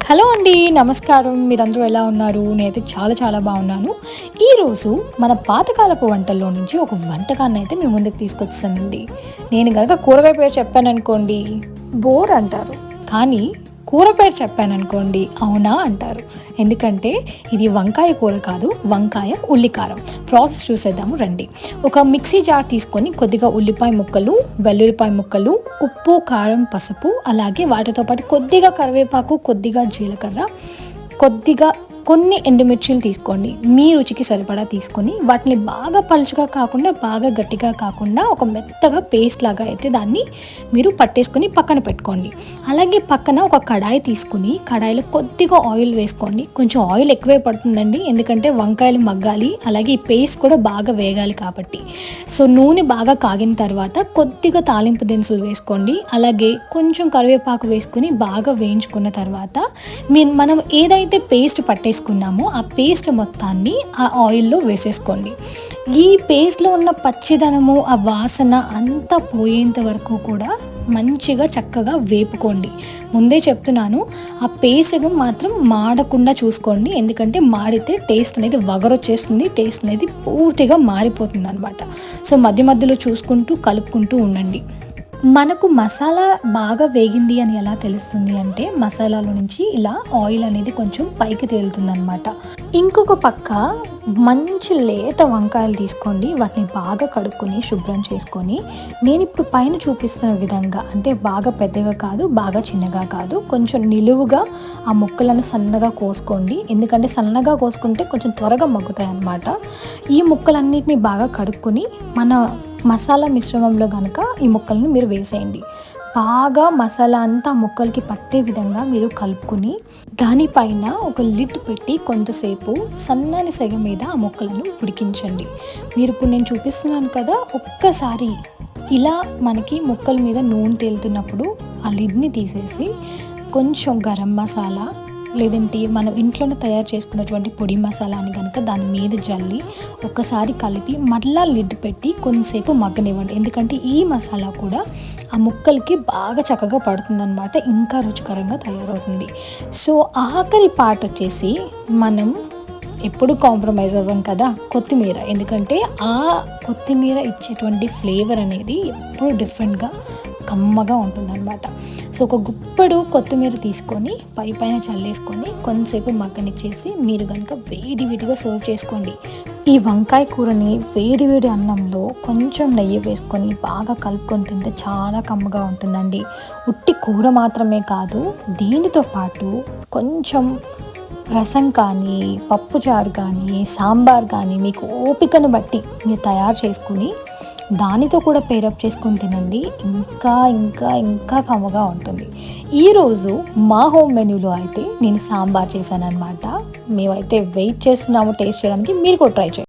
Hello అండి, నమస్కారం. మీరందరూ ఎలా ఉన్నారు? నేనైతే చాలా బాగున్నాను. ఈరోజు మన పాతకాలపు వంటల్లో నుంచి ఒక వంటకాన్ని అయితే మీ ముందుకు తీసుకొచ్చానండి. నేను కనుక కూరగాయ పేరు చెప్పాననుకోండి బోర్ అంటారు, కానీ కూర పేరు చెప్పాననుకోండి అవునా అంటారు. ఎందుకంటే ఇది వంకాయ కూర కాదు, వంకాయ ఉల్లికారం. ప్రాసెస్ చూసేద్దాము రండి. ఒక మిక్సీ జార్ తీసుకొని కొద్దిగా ఉల్లిపాయ ముక్కలు, వెల్లుల్లిపాయ ముక్కలు, ఉప్పు, కారం, పసుపు, అలాగే వాటితో పాటు కొద్దిగా కరివేపాకు, కొద్దిగా జీలకర్ర, కొద్దిగా కొన్ని ఎండుమిర్చీలు తీసుకోండి. మీ రుచికి సరిపడా తీసుకొని వాటిని బాగా పలుచగా కాకుండా బాగా గట్టిగా కాకుండా ఒక మెత్తగా పేస్ట్ లాగా అయితే దాన్ని మీరు పట్టేసుకొని పక్కన పెట్టుకోండి. అలాగే పక్కన ఒక కడాయి తీసుకుని కడాయిలో కొద్దిగా ఆయిల్ వేసుకోండి. కొంచెం ఆయిల్ ఎక్కువే పడుతుందండి, ఎందుకంటే వంకాయలు మగ్గాలి, అలాగే ఈ పేస్ట్ కూడా బాగా వేగాలి కాబట్టి. సో నూనె బాగా కాగిన తర్వాత కొద్దిగా తాలింపు దినుసులు వేసుకోండి. అలాగే కొంచెం కరివేపాకు వేసుకుని బాగా వేయించుకున్న తర్వాత మనం ఏదైతే పేస్ట్ పట్టేసుకున్నామో ఆ పేస్ట్ మొత్తాన్ని ఆ ఆయిల్లో వేసేసుకోండి. ఈ పేస్ట్లో ఉన్న పచ్చిదనము, ఆ వాసన అంతా పోయేంత వరకు కూడా మంచిగా చక్కగా వేపుకోండి. ముందే చెప్తున్నాను, ఆ పేస్ట్ మాత్రం మాడకుండా చూసుకోండి, ఎందుకంటే మాడితే టేస్ట్ అనేది వగరొచ్చేస్తుంది, టేస్ట్ అనేది పూర్తిగా మారిపోతుంది అనమాట. సో మధ్య మధ్యలో చూసుకుంటూ కలుపుకుంటూ ఉండండి. మనకు మసాలా బాగా వేగింది అని ఎలా తెలుస్తుంది అంటే మసాలాలో నుంచి ఇలా ఆయిల్ అనేది కొంచెం పైకి తేలుతుంది అనమాట. ఇంకొక పక్క మంచి లేత వంకాయలు తీసుకోండి. వాటిని బాగా కడుక్కొని శుభ్రం చేసుకొని నేను ఇప్పుడు పైన చూపిస్తున్న విధంగా, అంటే బాగా పెద్దగా కాదు, బాగా చిన్నగా కాదు, కొంచెం నిలువుగా ఆ ముక్కలను సన్నగా కోసుకోండి. ఎందుకంటే సన్నగా కోసుకుంటే కొంచెం త్వరగా మగ్గుతాయి అన్నమాట. ఈ ముక్కలన్నిటిని బాగా కడుక్కొని మన మసాలా మిశ్రమంలో కనుక ఈ ముక్కలను మీరు వేసేయండి. బాగా మసాలా అంతా ముక్కలకి పట్టే విధంగా మీరు కలుపుకొని దానిపైన ఒక లిడ్ పెట్టి కొంతసేపు సన్నని సెగ మీద ఆ ముక్కలను ఉడికించండి. మీరు ఇప్పుడు నేను చూపిస్తున్నాను కదా, ఒక్కసారి ఇలా మనకి ముక్కల మీద నూనె తేలుతున్నప్పుడు ఆ లిడ్ని తీసేసి కొంచెం గరం మసాలా, లేదంటే మనం ఇంట్లోనే తయారు చేసుకున్నటువంటి పొడి మసాలాని కనుక దాని మీద జల్లి ఒక్కసారి కలిపి మళ్ళా లిడ్ పెట్టి కొంతసేపు మగ్గనివ్వండి. ఎందుకంటే ఈ మసాలా కూడా ఆ ముక్కలకి బాగా చక్కగా పడుతుందన్నమాట, ఇంకా రుచికరంగా తయారవుతుంది. సో ఆఖరి పార్ట్ వచ్చేసి మనం ఎప్పుడు కాంప్రమైజ్ అవ్వం కదా, కొత్తిమీర. ఎందుకంటే ఆ కొత్తిమీర ఇచ్చేటువంటి ఫ్లేవర్ అనేది ఎప్పుడు డిఫరెంట్గా కమ్మగా ఉంటుందన్నమాట. సో ఒక గుప్పడు కొత్తిమీర తీసుకొని పైన చల్లేసుకొని కొంతసేపు మగ్గనిచ్చేసి మీరు కనుక వేడిగా సర్వ్ చేసుకోండి. ఈ వంకాయ కూరని వేడి అన్నంలో కొంచెం నెయ్యి వేసుకొని బాగా కలుపుకొని తింటే చాలా కమ్మగా ఉంటుందండి. ఉట్టి కూర మాత్రమే కాదు, దీనితో పాటు కొంచెం రసం కానీ, పప్పుచారు కానీ, సాంబార్ కానీ మీకు ఓపికను బట్టి మీరు తయారు చేసుకుని దానితో కూడా పేరప్ చేసుకొని తినండి. ఇంకా కమ్మగా ఉంటుంది. ఈరోజు మా హోమ్ మెన్యూలో అయితే నేను సాంబార్ చేశాను అనమాట. మేమైతే వెయిట్ చేస్తున్నాము టేస్ట్ చేయడానికి, మీరు కూడా ట్రై చేయండి.